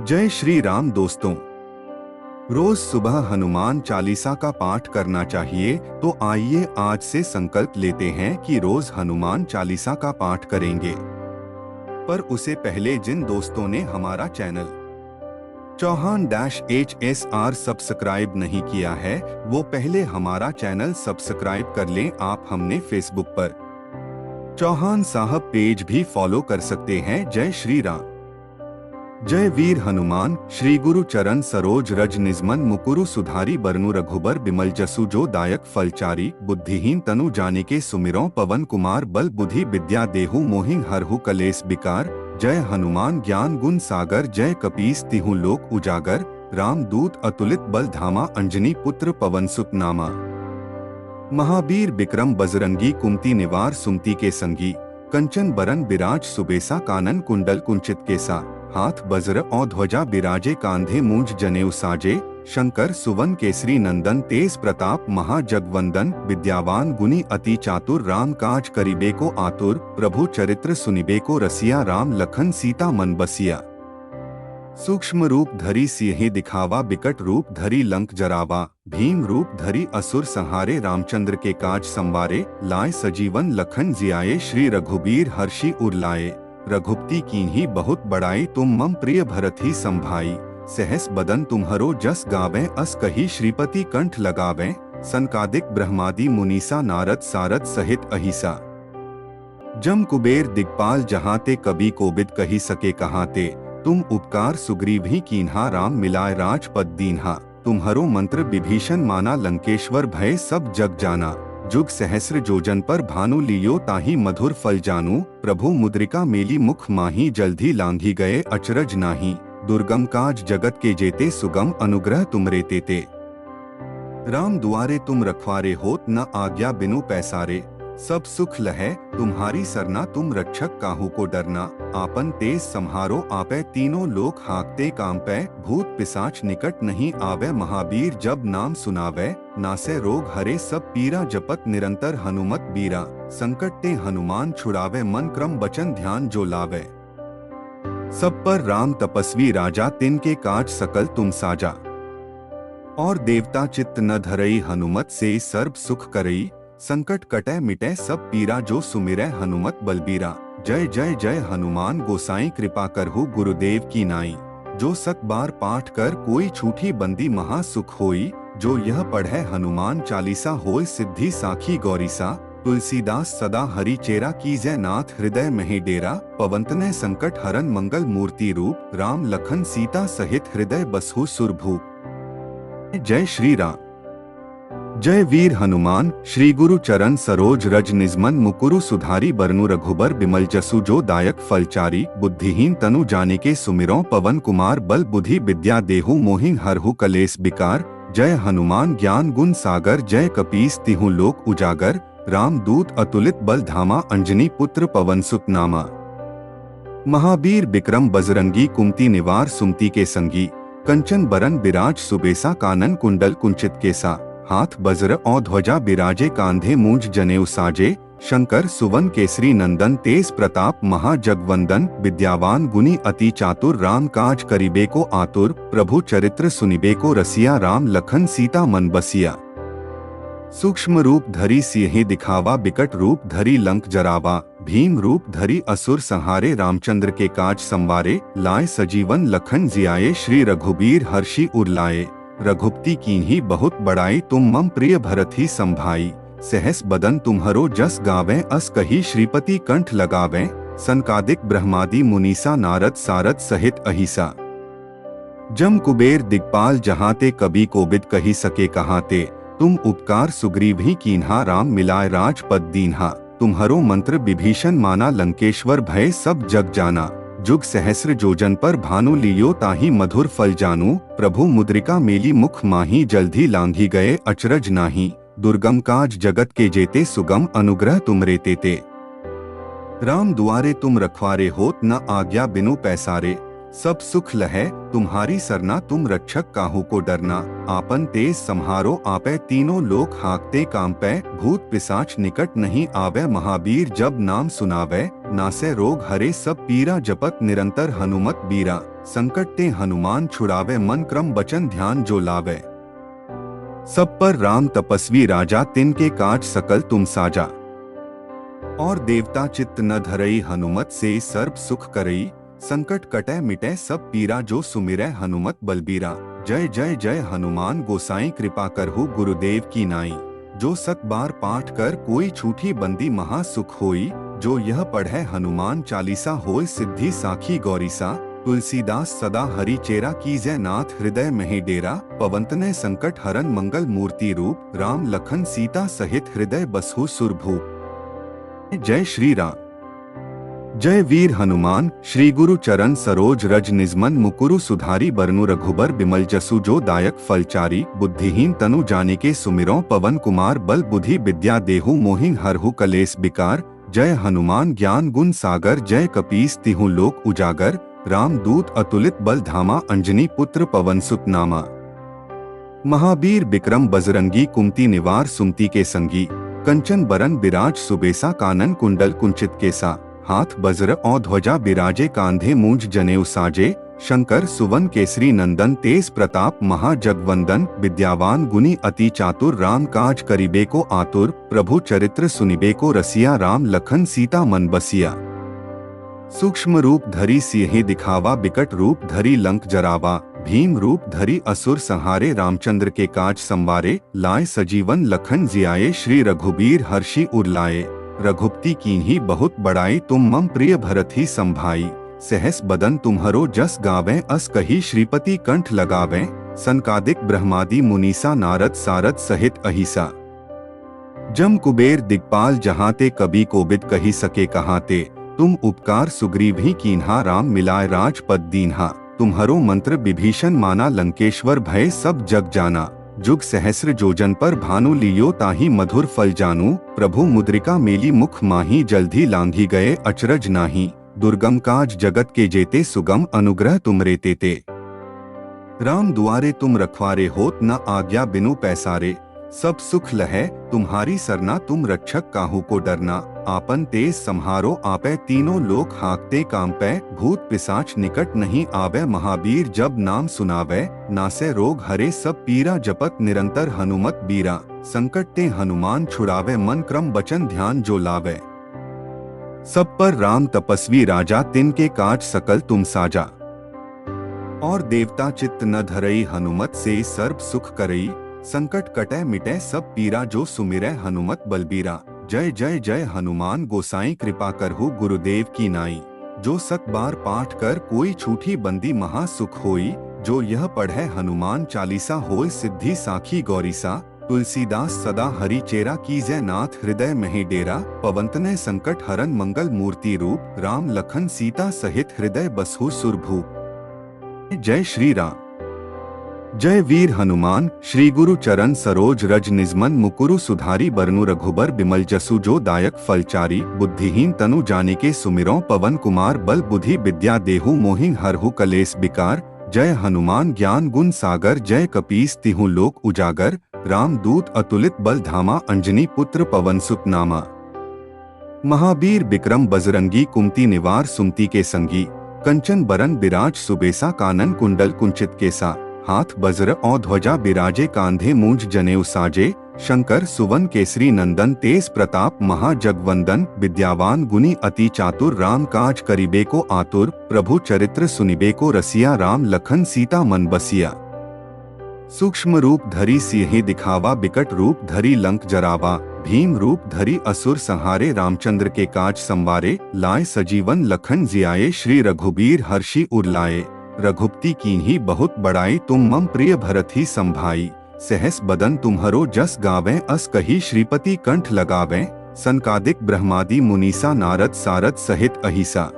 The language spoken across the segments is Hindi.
जय श्री राम दोस्तों। रोज सुबह हनुमान चालीसा का पाठ करना चाहिए, तो आइए आज से संकल्प लेते हैं कि रोज हनुमान चालीसा का पाठ करेंगे। पर उसे पहले जिन दोस्तों ने हमारा चैनल चौहान-HSR सब्सक्राइब नहीं किया है, वो पहले हमारा चैनल सब्सक्राइब कर लें। आप हमने फेसबुक पर चौहान साहब पेज भी फॉलो कर सकते हैं। जय श्री राम। जय वीर हनुमान। श्री गुरु चरण सरोज रज निजमन मुकुरु सुधारी बरनु रघुबर बिमल जसु जो दायक फलचारी। बुद्धिहीन तनु जानिके सुमिरौ पवन कुमार बल बुद्धि विद्या देहु मोहिं हरहु कलेस बिकार। जय हनुमान ज्ञान गुण सागर जय कपीस तिहु लोक उजागर। राम दूत अतुलित बल धामा अंजनी पुत्र पवन सुत नामा। महावीर बिक्रम बजरंगी कुमति निवार सुमति के संगी। कंचन बरन बिराज सुबेसा कानन कुंडल कुंचित केसा। हाथ वज्र और ध्वजा बिराजे कांधे मूंज जनेऊ साजे। शंकर सुवन केसरी नंदन तेज प्रताप महाजगवंदन। विद्यावान गुनी अति चातुर राम काज करिबे को आतुर। प्रभु चरित्र सुनिबे को रसिया राम लखन सीता मन बसिया। सूक्ष्म रूप धरी सिंह दिखावा बिकट रूप धरी लंक जरावा। भीम रूप धरी असुर संहारे रामचंद्र के काज संवारे। लाए सजीवन लखन जियाए श्री रघुबीर हर्षि उर लाए। रघुपति कीन्ही बहुत बड़ाई तुम मम प्रिय भरत ही संभाई। सहस बदन तुम्हरो जस गावें अस कही श्रीपति कंठ लगावें। सनकादिक ब्रह्मादि मुनीसा नारद सारद सहित अहिसा। जम कुबेर दिग्पाल जहांते कवि कोविद कही सके कहाते। तुम उपकार सुग्रीव ही कीन्हा राम मिलाए राजपद दीन्हा। तुम्हरो मंत्र विभीषण माना लंकेश्वर भय सब जग जाना। जुग सहस्र जोजन पर भानु लियो ताहि मधुर फल जानू। प्रभु मुद्रिका मेली मुख माही जल्दी लांघी गए अचरज नाही। दुर्गम काज जगत के जेते सुगम अनुग्रह तुमरे तेते। राम दुआरे तुम रखवारे होत न आज्ञा बिनु पैसारे। सब सुख लहै तुम्हारी सरना तुम रक्षक काहू को डरना। आपन तेज सम्हारो आपै तीनों लोक हाँकते कांपै। भूत पिशाच निकट नहीं आवे महावीर जब नाम सुनावै। नासै रोग हरे सब पीरा जपत निरंतर हनुमत बीरा। संकट ते हनुमान छुड़ावे मन क्रम वचन ध्यान जो लावे। सब पर राम तपस्वी राजा तिनके काज सकल तुम साजा। और देवता चित्त न धरई हनुमत से सर्व सुख करई। संकट कटै मिटै सब पीरा जो सुमिरै हनुमत बलबीरा। जय जय जय हनुमान गोसाई कृपा करहु गुरुदेव की नाई। जो सत बार पाठ कर कोई छूटी बंदी महा सुख होई। जो यह पढ़ै हनुमान चालीसा होय सिद्धि साखी गौरीसा। तुलसीदास सदा हरि चेरा कीजै नाथ हृदय महि डेरा। पवनतनय संकट हरन मंगल मूर्ति रूप। राम लखन सीता सहित हृदय बसहु सुरभूप। जय श्री राम। जय वीर हनुमान। श्री गुरु चरण सरोज रज निजमन मुकुरु सुधारी बरनु रघुबर बिमल जसु जो दायक फलचारी। बुद्धिहीन तनु जानिके सुमिरौ पवन कुमार बल बुद्धि विद्या देहु मोहिं हरहु कलेस बिकार। जय हनुमान ज्ञान गुण सागर जय कपीस तिहु लोक उजागर। राम दूत अतुलित बल धामा अंजनी पुत्र पवन सुत नामा। महावीर बिक्रम बजरंगी कुमति निवार सुमति के संगी। कंचन बरन बिराज सुबेसा कानन कुंडल कुंचित केसा। हाथ वज्र और ध्वजा बिराजे कांधे मूंज जनेऊ साजे। शंकर सुवन केसरी नंदन तेज प्रताप महाजगवंदन। विद्यावान गुनी अति चातुर राम काज करिबे को आतुर। प्रभु चरित्र सुनिबे को रसिया राम लखन सीता मन बसिया। सूक्ष्म रूप धरी सिंह दिखावा बिकट रूप धरी लंक जरावा। भीम रूप धरी असुर संहारे रामचंद्र के काज संवारे। लाए सजीवन लखन जियाए श्री रघुबीर हर्षि उर लाए। रघुपति कीन्ही बहुत बड़ाई तुम मम प्रिय भरत ही संभाई। सहस बदन तुम्हरो जस गावें अस कही श्रीपति कंठ लगावें। सनकादिक ब्रह्मादि मुनीसा नारद सारद सहित अहिसा। जम कुबेर दिग्पाल जहांते कवि कोविद कही सके कहाते। तुम उपकार सुग्रीव ही कीन्हा राम मिलाए राजपद दीन्हा। तुम्हरो मंत्र विभीषण माना लंकेश्वर भय सब जग जाना। जुग सहस्र जोजन पर भानु लियो ताहि मधुर फल जानू। प्रभु मुद्रिका मेली मुख माही जल्दी लांघी गए अचरज नाही। दुर्गम काज जगत के जेते सुगम अनुग्रह तुमरे तेते। राम दुआरे तुम रखवारे होत न आज्ञा बिनु पैसारे। सब सुख लहै तुम्हारी सरना तुम रक्षक काहू को डरना। आपन तेज सम्हारो आपै तीनों लोक हाँकते कांपै। भूत पिशाच निकट नहीं आवे महावीर जब नाम सुनावै। नासै रोग हरे सब पीरा जपत निरंतर हनुमत बीरा। संकट ते हनुमान छुड़ावे, मन क्रम बचन ध्यान जो लावे। सब पर राम तपस्वी राजा, तिनके काज सकल तुम साजा। और देवता चित्त न धरई, हनुमत से सर्व सुख करई। संकट कटै मिटै सब पीरा, जो सुमिरै हनुमत बलबीरा। जय जय जय हनुमान गोसाई, कृपा करहु गुरुदेव की नाई। जो सत बार पाठ कर, कोई छूटी बंदी महा सुख होई। जो यह पढ़ै हनुमान चालीसा, होय सिद्धि साखी गौरीसा। तुलसीदास सदा हरि चेरा, कीजै नाथ हृदय महि डेरा। पवनतनय संकट हरन, मंगल मूर्ति रूप। राम लखन सीता सहित, हृदय बसहु सुरभूप। जय श्री राम। जय वीर हनुमान। श्री गुरु चरण सरोज रज, निजमन मुकुरु सुधारी। बरनु रघुबर बिमल जसु, जो दायक फलचारी। बुद्धिहीन तनु जानिके सुमिरौ, पवन कुमार बल बुद्धि विद्या देहु। मोहिं हरहु कलेस बिकार। जय हनुमान ज्ञान गुण सागर, जय कपीस तिहु लोक उजागर। राम दूत अतुलित बल धामा, अंजनी पुत्र पवन सुत नामा। महावीर विक्रम बजरंगी, कुमति निवार सुमति के संगी। कंचन बरन बिराज सुबेसा, कानन कुंडल कुंचित केसा। हाथ वज्र और ध्वजा बिराजे, कांधे मूंज जनेऊ साजे। शंकर सुवन केसरी नंदन, तेज प्रताप महाजगवंदन। विद्यावान गुणी अति चातुर, राम काज करिबे को आतुर। प्रभु चरित्र सुनिबे को रसिया, राम लखन सीता मन बसिया। सूक्ष्म रूप धरि सिंह दिखावा, बिकट रूप धरि लंक जरावा। भीम रूप धरि असुर संहारे, रामचंद्र के काज संवारे। लाए सजीवन लखन जियाए, श्री रघुबीर हर्षि उर लाए। रघुपति कीन्ही बहुत बड़ाई, तुम मम प्रिय भरत ही संभाई। सहस बदन तुम्हरो जस गावें, अस कही श्रीपति कंठ लगावें। सनकादिक ब्रह्मादि मुनीसा, नारद सारद सहित अहिसा। जम कुबेर दिक्पाल जहाते, कबि कोबिद कही सके कहाते। तुम उपकार सुग्रीव ही कीन्हा, राम मिलाए राजपद दीन्हा। तुम्हरो मंत्र विभीषण माना, लंकेश्वर भय सब जग जाना। जुग सहस्र जोजन पर भानु, लियो ताहि मधुर फल जानू। प्रभु मुद्रिका मेली मुख माही, जल्दी लांघी गए अचरज नाही। दुर्गम काज जगत के जेते, सुगम अनुग्रह तुमरे तेते। राम दुआरे तुम रखवारे, होत न आज्ञा बिनु पैसारे। सब सुख लहै तुम्हारी सरना, तुम रक्षक काहू को डरना। आपन तेज सम्हारो आपै, तीनों लोक हाँकते कांपै। भूत पिशाच निकट नहीं आवे, महावीर जब नाम सुनावै। नासै रोग हरे सब पीरा, जपत निरंतर हनुमत बीरा। संकट ते हनुमान छुड़ावे, मन क्रम बचन ध्यान जो लावे। सब पर राम तपस्वी राजा, तिनके काज सकल तुम साजा। और देवता चित्त न धरई, हनुमत से सर्व सुख करई। संकट कटै मिटै सब पीरा, जो सुमिरै हनुमत बलबीरा। जय जय जय हनुमान गोसाई, कृपा करहु गुरुदेव की नाई। जो सत बार पाठ कर, कोई छूटी बंदी महा सुख होई। जो यह पढ़ै हनुमान चालीसा, होय सिद्धि साखी गौरीसा। तुलसीदास सदा हरि चेरा, कीजै नाथ हृदय महि डेरा। पवनतनय संकट हरन, मंगल मूर्ति रूप। राम लखन सीता सहित, हृदय बसहु सुरभूप। जय श्री राम। जय वीर हनुमान। श्री गुरु चरण सरोज रज, निजमन मुकुरु सुधारी। बरनु रघुबर बिमल जसु, जो दायक फलचारी। बुद्धिहीन तनु जानिके सुमिरौ, पवन कुमार बल बुद्धि विद्या देहु। मोहिं हरहु कलेस बिकार। जय हनुमान ज्ञान गुण सागर, जय कपीस तिहु लोक उजागर। राम दूत अतुलित बल धामा, अंजनी पुत्र पवन सुत नामा। महावीर विक्रम बजरंगी, कुमति निवार सुमति के संगी। कंचन बरन बिराज सुबेसा, कानन कुंडल कुंचित केसा। हाथ वज्र और ध्वजा बिराजे, कांधे मूंज जनेऊ साजे। शंकर सुवन केसरी नंदन, तेज प्रताप महाजगवंदन। विद्यावान गुणी अति चातुर, राम काज करिबे को आतुर। प्रभु चरित्र सुनिबे को रसिया, राम लखन सीता मन बसिया। सूक्ष्म रूप धरि सिंह दिखावा, बिकट रूप धरि लंक जरावा। भीम रूप धरि असुर संहारे, रामचंद्र के काज संवारे। लाए सजीवन लखन जियाए, श्री रघुबीर हर्षि उर लाए। रघुपति कीन्ही बहुत बड़ाई, तुम मम प्रिय भरत ही संभाई। सहस बदन तुम्हरो जस गावें, अस कही श्रीपति कंठ लगावें। सनकादिक ब्रह्मादि मुनीसा, नारद सारद सहित अहिसा।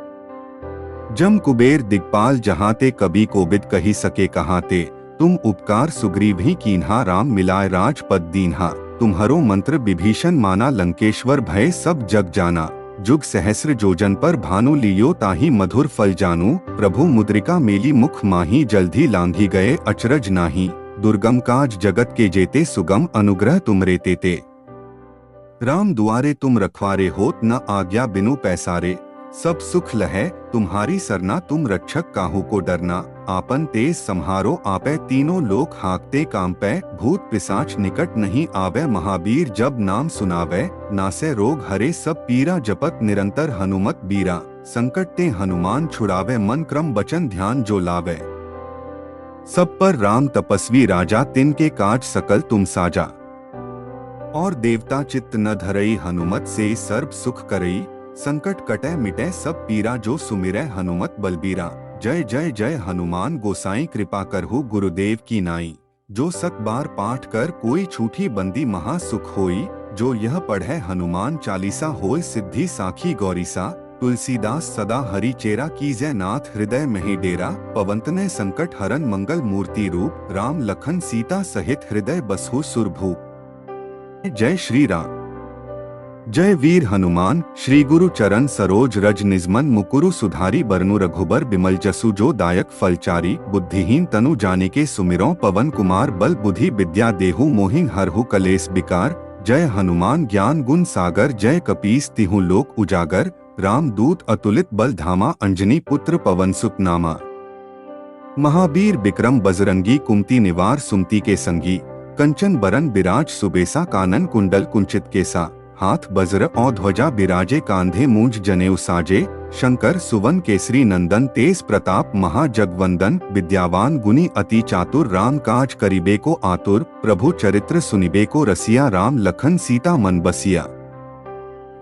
जम कुबेर दिक्पाल जहाते, कबि कोबिद कही सके कहाते। तुम उपकार सुग्रीव ही कीन्हा, राम मिलाए राजपद दीन्हा। तुम्हरो मंत्र विभीषण माना, लंकेश्वर भय सब जग जाना। जुग सहस्र जोजन पर भानु, लियो ताहि मधुर फल जानू। प्रभु मुद्रिका मेली मुख माही, जल्दी लांघी गए अचरज नाही। दुर्गम काज जगत के जेते, सुगम अनुग्रह तुमरे तेते। राम दुआरे तुम रखवारे, होत न आज्ञा बिनु पैसारे। सब सुख लहै तुम्हारी सरना, तुम रक्षक काहू को डरना। आपन तेज सम्हारो आपे, तीनों लोक हाकते कांपै। भूत पिशाच निकट नहीं आवे, महावीर जब नाम सुनावे। नासे रोग हरे सब पीरा, जपत निरंतर हनुमत बीरा। संकट ते हनुमान छुड़ावे, मन क्रम वचन ध्यान जो लावे। सब पर राम तपस्वी राजा, तिनके काज सकल तुम साजा। और देवता चित्त न धरई, हनुमत से सर्व सुख करई। संकट कटै मिटै सब पीरा, जो सुमिरै हनुमत बलबीरा। जय जय जय हनुमान गोसाई, कृपा करहु गुरुदेव की नाई। जो सत बार पाठ कर, कोई छूटी बंदी महा सुख होई। जो यह पढ़ै हनुमान चालीसा, होय सिद्धि साखी गौरीसा। तुलसीदास सदा हरि चेरा, कीजै नाथ हृदय मही डेरा। पवंतनै संकट हरन मंगल मूर्ति रूप, राम लखन सीता सहित हृदय बसहु सुरभूप। जय श्री राम। जय वीर हनुमान, श्री गुरु चरण सरोज रज निजमन। मुकुरु सुधारी बरनु रघुबर, बिमल जसु जो दायक फलचारी। बुद्धिहीन तनु जानिके सुमिरौ, पवन कुमार बल बुद्धि विद्या देहु। मोहिं हरहु कलेस बिकार, जय हनुमान ज्ञान गुण सागर। जय कपीस तिहु लोक उजागर, राम दूत अतुलित बल धामा। अंजनी पुत्र पवन सुत नामा, महावीर विक्रम बजरंगी। कुमति निवार सुमति के संगी, कंचन बरन बिराज सुबेसा। कानन कुंडल कुंचित केसा, हाथ वज्र और ध्वजा बिराजे। कांधे मूंज जनेऊ साजे, शंकर सुवन केसरी नंदन। तेज प्रताप महाजगवंदन, विद्यावान गुणी अति चातुर। राम काज करिबे को आतुर, प्रभु चरित्र सुनिबे को रसिया। राम लखन सीता मन बसिया,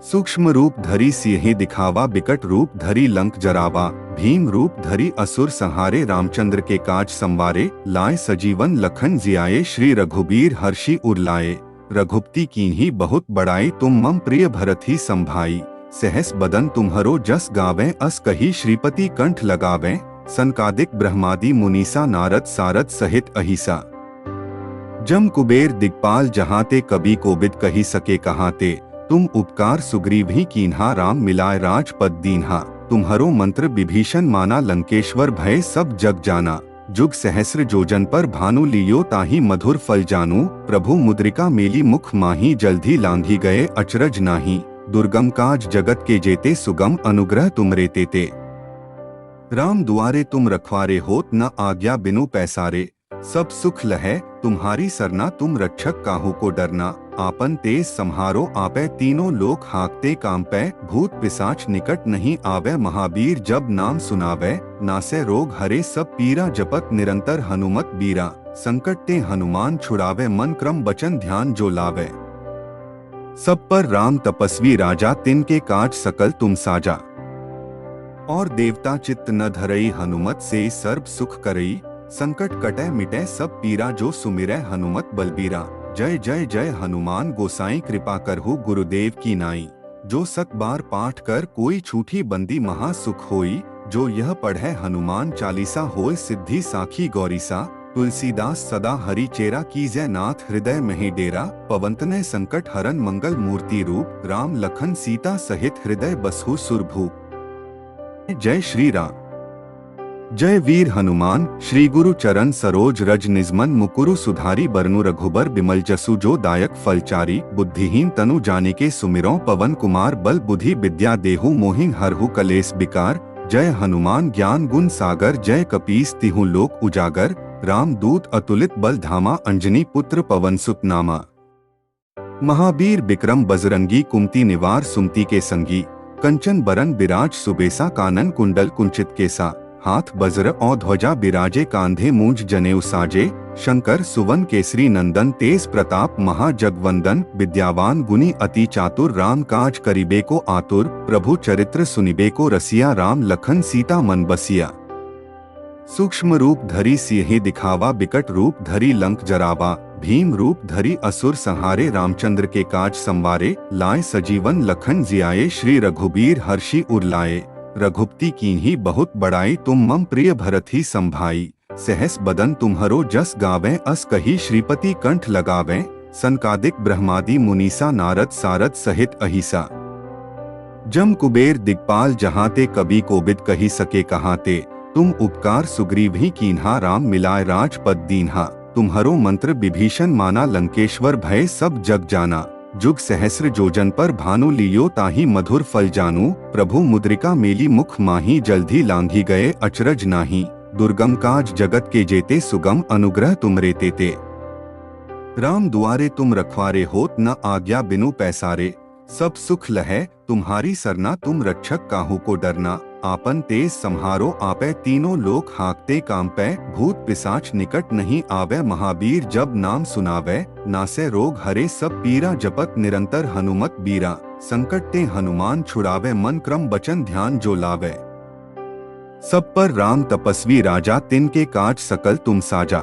सूक्ष्म रूप धरि सिंहि दिखावा। बिकट रूप धरि लंक जरावा, भीम रूप धरि असुर संहारे। रामचंद्र के काज संवारे, लाए सजीवन लखन जियाए। श्री रघुबीर हर्षि उर लाए, रघुपति कीन्ही बहुत बड़ाई। तुम मम प्रिय भरत ही संभाई, सहस बदन तुम्हरो जस गावें। अस कही श्रीपति कंठ लगावें, सनकादिक ब्रह्मादि मुनीसा। नारद सारद सहित अहिसा, जम कुबेर दिक्पाल। जहाते कबि कोबिद कही सके कहाते। तुम उपकार सुग्रीव ही कीन्हा, राम मिलाए राजपद दीन्हा। तुम्हरो मंत्र विभीषण माना, लंकेश्वर भय सब जग जाना। जुग सहस्र जोजन पर भानु, लियो ताहि मधुर फल जानू। प्रभु मुद्रिका मेली मुख माही, जल्दी लांघी गए अचरज नाही। दुर्गम काज जगत के जेते, सुगम अनुग्रह तुमरे तेते। राम दुआरे तुम रखवारे, होत न आज्ञा बिनु पैसारे। सब सुख लहै तुम्हारी सरना, तुम रक्षक काहू को डरना। आपन तेज सम्हारो आपे, तीनों लोक हाकते कांपै। भूत पिशाच निकट नहीं आवे, महावीर जब नाम सुनावे। नासे रोग हरे सब पीरा, जपत निरंतर हनुमत बीरा। संकट ते हनुमान छुड़ावे, मन क्रम वचन ध्यान जो लावे। सब पर राम तपस्वी राजा, तिनके काज सकल तुम साजा। और देवता चित्त न धरई, हनुमत से सर्व सुख करई। संकट कटै मिटै सब पीरा, जो सुमिरै हनुमत बलबीरा। जय जय जय हनुमान गोसाई, कृपा करहु गुरुदेव की नाई। जो सत बार पाठ कर, कोई छूटी बंदी महा सुख होई। जो यह पढ़ै हनुमान चालीसा, होय सिद्धि साखी गौरीसा। तुलसीदास सदा हरि चेरा, कीजै नाथ हृदय मही डेरा। पवंतनै संकट हरन मंगल मूर्ति रूप, राम लखन सीता सहित हृदय बसहु सुरभूप। जय श्री राम। जय वीर हनुमान, श्री गुरु चरण सरोज रज निजमन। मुकुरु सुधारी बरनु रघुबर, बिमल जसु जो दायक फलचारी। बुद्धिहीन तनु जानिके सुमिरौ, पवन कुमार बल बुद्धि विद्या देहु। मोहिं हरहु कलेस बिकार, जय हनुमान ज्ञान गुण सागर। जय कपीस तिहु लोक उजागर, राम दूत अतुलित बल धामा। अंजनी पुत्र पवन सुत नामा, महावीर विक्रम बजरंगी। कुमति निवार सुमति के संगी, कंचन बरन बिराज सुबेसा। कानन कुंडल कुंचित केसा, हाथ वज्र और ध्वजा बिराजे। कांधे मूंज जनेऊ साजे, शंकर सुवन केसरी नंदन। तेज प्रताप महाजगवंदन, विद्यावान गुणी अति चातुर। राम काज करिबे को आतुर, प्रभु चरित्र सुनिबे को रसिया। राम लखन सीता मन बसिया, सूक्ष्म रूप धरि सिंहि दिखावा। बिकट रूप धरि लंक जरावा, भीम रूप धरि असुर संहारे। रामचंद्र के काज संवारे, लाए सजीवन लखन जियाए। श्री रघुबीर हर्षि उर लाए, रघुपति कीन्ही बहुत बड़ाई। तुम मम प्रिय भरत ही संभाई, सहस बदन तुम्हरो जस गावें। अस कही श्रीपति कंठ लगावें, सनकादिक ब्रह्मादि मुनीसा। नारद सारद सहित अहिसा, जम कुबेर दिक्पाल। जहाते कबि कोबिद कही सके कहाते। तुम उपकार सुग्रीव ही कीन्हा, राम मिलाए राजपद दीन्हा। तुम्हरो मंत्र विभीषण माना, लंकेश्वर भय सब जग जाना। जुग सहस्र जोजन पर भानु लियो ताही मधुर फल जानू, प्रभु मुद्रिका मेली मुख माही जल्दी लांघी गए अचरज नाही, दुर्गम काज जगत के जेते सुगम अनुग्रह तुमरे तेते। राम दुआरे तुम रखवारे होत न आज्ञा बिनु पैसारे, सब सुख लहै तुम्हारी सरना तुम रक्षक काहू को डरना, आपन तेज संहारो आपे तीनों लोक हाकते कांपै, भूत पिशाच निकट नहीं आवे महावीर जब नाम सुनावे, नासे रोग हरे सब पीरा जपत निरंतर हनुमत बीरा, संकट ते हनुमान छुड़ावे मन क्रम बचन ध्यान जो लावे। सब पर राम तपस्वी राजा तिनके काज सकल तुम साजा,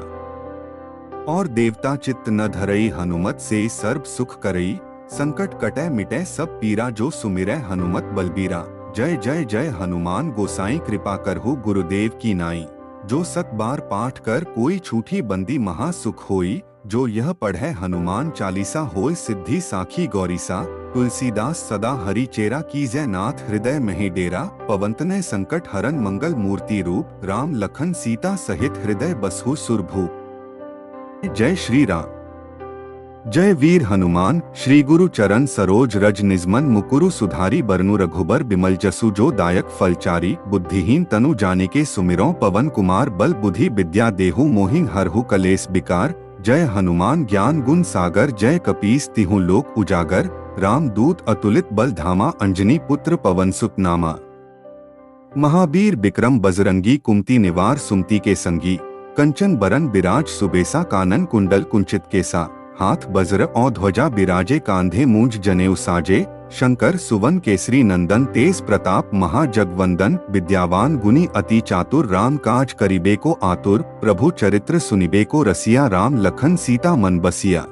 और देवता चित्त न धरई हनुमत से सर्व सुख करई, संकट कटै मिटै सब पीरा जो सुमिरै हनुमत बलबीरा। जय जय जय हनुमान गोसाई कृपा करहु गुरुदेव की नाई, जो सत बार पाठ कर कोई छूटी बंदी महा सुख होई, जो यह पढ़ै हनुमान चालीसा होय सिद्धि साखी गौरीसा, तुलसीदास सदा हरि चेरा कीजै नाथ हृदय महि डेरा, पवंतनय संकट हरन मंगल मूर्ति रूप, राम लखन सीता सहित हृदय बसहु सुरभूप। जय श्री राम। जय वीर हनुमान, श्री गुरु चरण सरोज रज निजमन मुकुरु सुधारी बरनु रघुबर बिमल जसु जो दायक फलचारी, बुद्धिहीन तनु जानिके सुमिरौ पवन कुमार बल बुद्धि विद्या देहु मोहिं हरहु कलेस बिकार। जय हनुमान ज्ञान गुण सागर, जय कपीस तिहु लोक उजागर, राम दूत अतुलित बल धामा अंजनी पुत्र पवन सुत नामा। महावीर बिक्रम बजरंगी कुमति निवार सुमति के संगी, कंचन बरन बिराज सुबेसा कानन कुंडल कुंचित केसा, हाथ वज्र और ध्वजा बिराजे कांधे मूंज जनेऊ साजे, शंकर सुवन केसरी नंदन तेज प्रताप महाजगवंदन, विद्यावान गुनी अति चातुर राम काज करिबे को आतुर, प्रभु चरित्र सुनिबे को रसिया राम लखन सीता मन बसिया।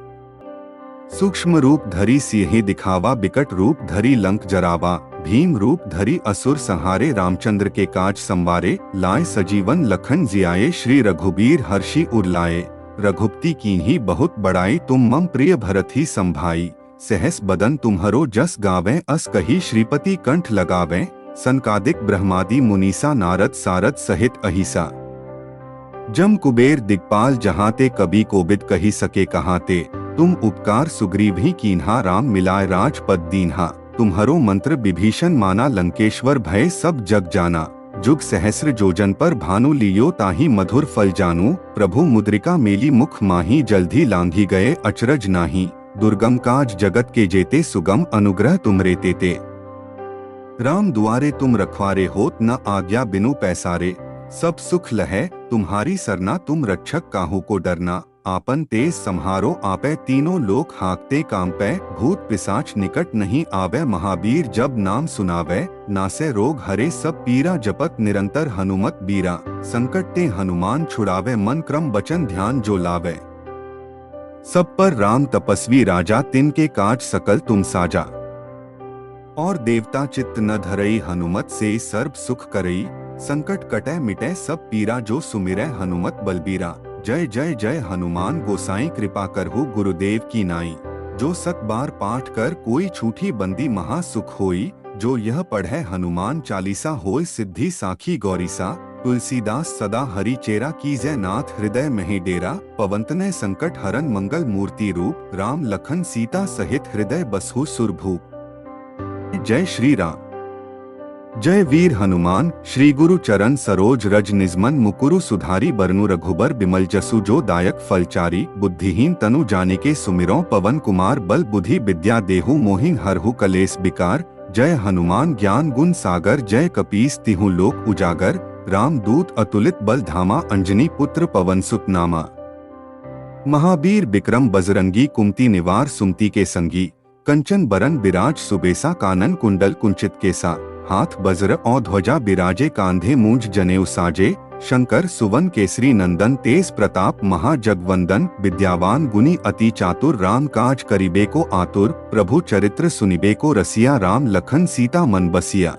सूक्ष्म रूप धरी सिंह दिखावा बिकट रूप धरी लंक जरावा, भीम रूप धरी असुर संहारे रामचंद्र के काज संवारे, लाए सजीवन लखन जियाए श्री रघुबीर हर्षि उर लाए, रघुपति कीन्ही बहुत बड़ाई तुम मम प्रिय भरत ही संभाई, सहस बदन तुम्हरो जस गावें अस कही श्रीपति कंठ लगावें, सनकादिक ब्रह्मादि मुनीसा नारद सारद सहित अहिसा, जम कुबेर दिक्पाल जहाँ ते कभी कोबिद कही सके कहाँ ते, तुम उपकार सुग्रीव ही कीन्हा राम मिलाए राजपद दीन्हा, तुम्हरो मंत्र विभीषण माना लंकेश्वर भय सब जग जाना, जुग सहस्र जोजन पर भानु लियो ताही मधुर फल जानू, प्रभु मुद्रिका मेली मुख माही जल्दी लांघी गए अचरज नाही, दुर्गम काज जगत के जेते सुगम अनुग्रह तुमरे तेते। राम दुआरे तुम रखवारे होत न आज्ञा बिनु पैसारे, सब सुख लहै तुम्हारी सरना तुम रक्षक काहू को डरना, आपन तेज संहारो आपे तीनों लोक हाकते कांपै, भूत पिशाच निकट नहीं आवे महावीर जब नाम सुनावे, नासे रोग हरे सब पीरा जपत निरंतर हनुमत बीरा, संकट ते हनुमान छुड़ावे मन क्रम बचन ध्यान जो लावे। सब पर राम तपस्वी राजा तिनके काज सकल तुम साजा, और देवता चित्त न धरई हनुमत से सर्व सुख करई, संकट कटै मिटै सब पीरा जो सुमिरै हनुमत बलबीरा। जय जय जय हनुमान गोसाई कृपा करहु गुरुदेव की नाई, जो सत बार पाठ कर कोई छूटी बंदी महा सुख होई, जो यह पढ़ै हनुमान चालीसा होय सिद्धि साखी गौरीसा, तुलसीदास सदा हरि चेरा कीजै नाथ हृदय महि डेरा, पवंतनय संकट हरन मंगल मूर्ति रूप, राम लखन सीता सहित हृदय बसहु सुरभूप। जय श्री राम। जय वीर हनुमान, श्री गुरु चरण सरोज रज निजमन मुकुरु सुधारी बरनु रघुबर बिमल जसु जो दायक फलचारी, बुद्धिहीन तनु जानिके सुमिरौ पवन कुमार बल बुद्धि विद्या देहु मोहिं हरहु कलेस बिकार। जय हनुमान ज्ञान गुण सागर, जय कपीस तिहु लोक उजागर, राम दूत अतुलित बल धामा अंजनी पुत्र पवन सुत नामा। महावीर बिक्रम बजरंगी कुमति निवार सुमति के संगी, कंचन बरन बिराज सुबेसा कानन कुंडल कुंचित केसा, हाथ वज्र और ध्वजा बिराजे कांधे मूंज जनेऊ साजे, शंकर सुवन केसरी नंदन तेज प्रताप महाजगवंदन, विद्यावान गुनी अति चातुर राम काज करिबे को आतुर, प्रभु चरित्र सुनिबे को रसिया राम लखन सीता मन बसिया।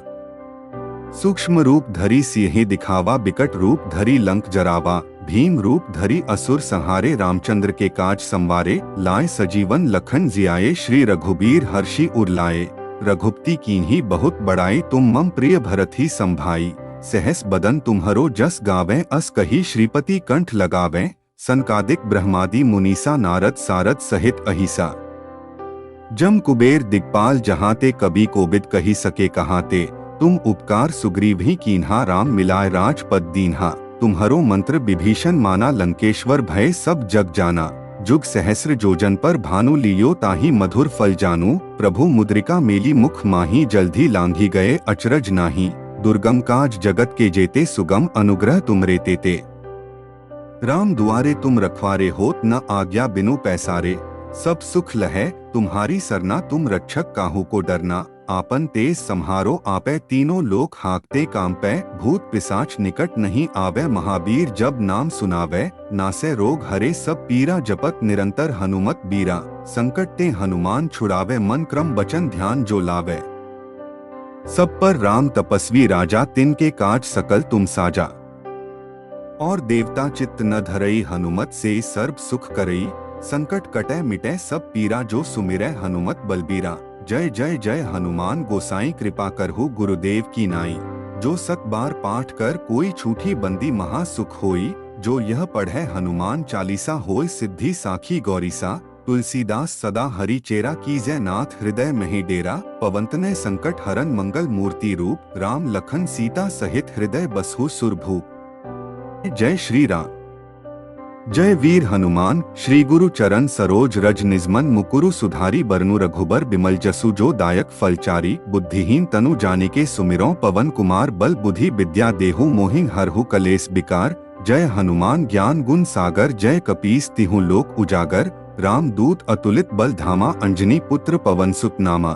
सूक्ष्म रूप धरी सिंह दिखावा बिकट रूप धरी लंक जरावा, भीम रूप धरी असुर संहारे रामचंद्र के काज संवारे, लाए सजीवन लखन जियाए श्री रघुबीर हर्षि उर लाए, रघुपति कीन्ही बहुत बड़ाई तुम मम प्रिय भरत ही संभाई, सहस बदन तुम्हरो जस गावें अस कही श्रीपति कंठ लगावें, सनकादिक ब्रह्मादि मुनीसा नारद सारद सहित अहिसा, जम कुबेर दिग्पाल जहाँ ते कभी कोबिद कही सके कहाँ ते, तुम उपकार सुग्रीव ही कीन्हा राम मिलाए राजपद दीन्हा। तुम्हारो मंत्र विभीषण माना लंकेश्वर भय सब जग जाना। जुग सहस्र जोजन पर भानु लियो ताहि मधुर फल जानू। प्रभु मुद्रिका मेली मुख माही जल्दी लांघी गए अचरज नाही। दुर्गम काज जगत के जेते सुगम अनुग्रह तुमरे तेते। राम दुआरे तुम रखवारे होत न आज्ञा बिनु पैसारे। सब सुख लहै तुम्हारी सरना तुम रक्षक काहू को डरना। आपन तेज संहारो आपै तीनों लोक हाँकते कांपै। भूत पिशाच निकट नहीं आवे महावीर जब नाम सुनावे। नासै रोग हरे सब पीरा जपत निरंतर हनुमत बीरा। संकट ते हनुमान छुड़ावे मन क्रम बचन ध्यान जो लावे। सब पर राम तपस्वी राजा तिनके काज सकल तुम साजा। और देवता चित्त न धरई हनुमत से सर्व सुख करई। संकट कटै मिटै सब पीरा जो सुमिरै हनुमत बलबीरा। जय जय जय हनुमान गोसाई कृपा करहु गुरुदेव की नाई। जो सत बार पाठ कर कोई छूटी बंदी महा सुख होई। जो यह पढ़े हनुमान चालीसा होय सिद्धि साखी गौरीसा। तुलसीदास सदा हरि चेरा कीजै नाथ हृदय महि डेरा। पवंतनय संकट हरन मंगल मूर्ति रूप। राम लखन सीता सहित हृदय बसहु सुरभूप। जय श्री राम। जय वीर हनुमान। श्री गुरु चरण सरोज रज निजमन मुकुरु सुधारी बरनु रघुबर बिमल जसु जो दायक फलचारी। बुद्धिहीन तनु जानिके सुमिरौ पवन कुमार बल बुद्धि विद्या देहु मोहिं हरहु कलेस बिकार। जय हनुमान ज्ञान गुण सागर जय कपीस तिहु लोक उजागर। राम दूत अतुलित बल धामा अंजनी पुत्र पवन सुत नामा।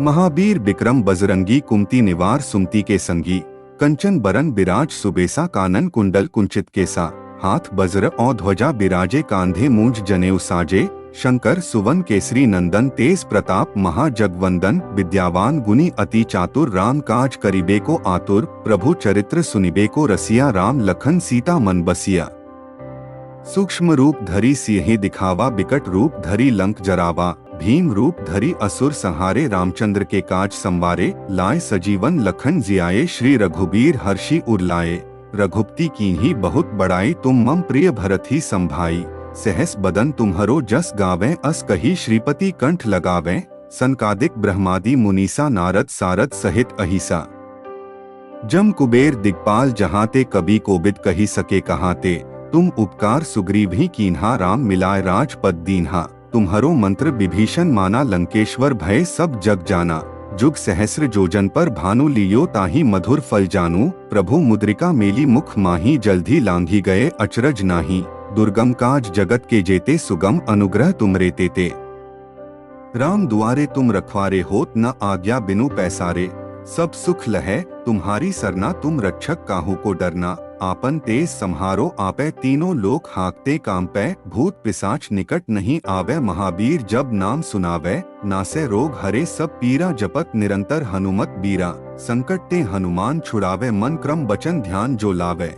महावीर विक्रम बजरंगी कुमति निवार सुमति के संगी। कंचन बरन बिराज सुबेसा कानन कुंडल कुंचित केसा। हाथ वज्र और ध्वजा बिराजे कांधे मूंज जनेऊ साजे। शंकर सुवन केसरी नंदन तेज प्रताप महाजगवंदन। विद्यावान गुनी अति चातुर राम काज करिबे को आतुर। प्रभु चरित्र सुनिबे को रसिया राम लखन सीता मन बसिया। सूक्ष्म रूप धरी सिंह दिखावा बिकट रूप धरी लंक जरावा। भीम रूप धरी असुर संहारे रामचंद्र के काज संवारे। लाए सजीवन लखन जियाए श्री रघुबीर हर्षि उर लाए। रघुपति कीन्ही बहुत बड़ाई तुम मम प्रिय भरत ही संभाई। सहस बदन तुम्हरो जस गावें अस कही श्रीपति कंठ लगावें। सनकादिक ब्रह्मादि मुनीसा नारद सारद सहित अहिसा। जम कुबेर दिग्पाल जहाँ ते कभी कोबिद कही सके कहाँ ते। तुम उपकार सुग्रीव ही कीन्हा राम मिलाए राजपद दीन्हा। तुम्हरो मंत्र विभीषण माना लंकेश्वर भय सब जग जाना। जुग सहस्र जोजन पर भानु लियो ताहि मधुर फल जानू। प्रभु मुद्रिका मेली मुख माही जल्दी लांघी गए अचरज नाही। दुर्गम काज जगत के जेते सुगम अनुग्रह तुमरे तेते। राम दुआरे तुम रखवारे होत न आज्ञा बिनु पैसारे। सब सुख लहै तुम्हारी सरना तुम रक्षक काहू को डरना। आपन तेज संहारो आपै तीनों लोक हाँकते कांपै। भूत पिशाच निकट नहीं आवे महावीर जब नाम सुनावे। नासै रोग हरे सब पीरा जपत निरंतर हनुमत बीरा। संकट ते हनुमान छुड़ावे मन क्रम बचन ध्यान जो लावे।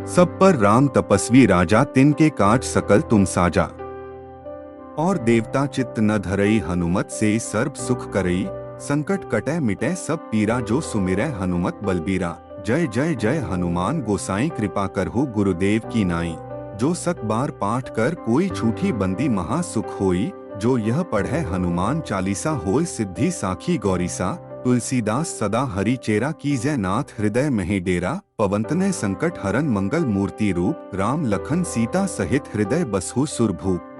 सब पर राम तपस्वी राजा तिनके काज सकल तुम साजा। और देवता चित्त न धरई हनुमत से सर्व सुख करई। संकट कटै मिटै सब पीरा जो सुमिरै हनुमत बलबीरा। जय जय जय हनुमान गोसाई कृपा करहु गुरुदेव की नाई। जो सत बार पाठ कर कोई छूटी बंदी महा सुख होई। जो यह पढ़े हनुमान चालीसा होय सिद्धि साखी गौरीसा। तुलसीदास सदा हरि चेरा कीजै नाथ हृदय महि डेरा। पवंतनय संकट हरन मंगल मूर्ति रूप। राम लखन सीता सहित हृदय बसहु सुरभूप।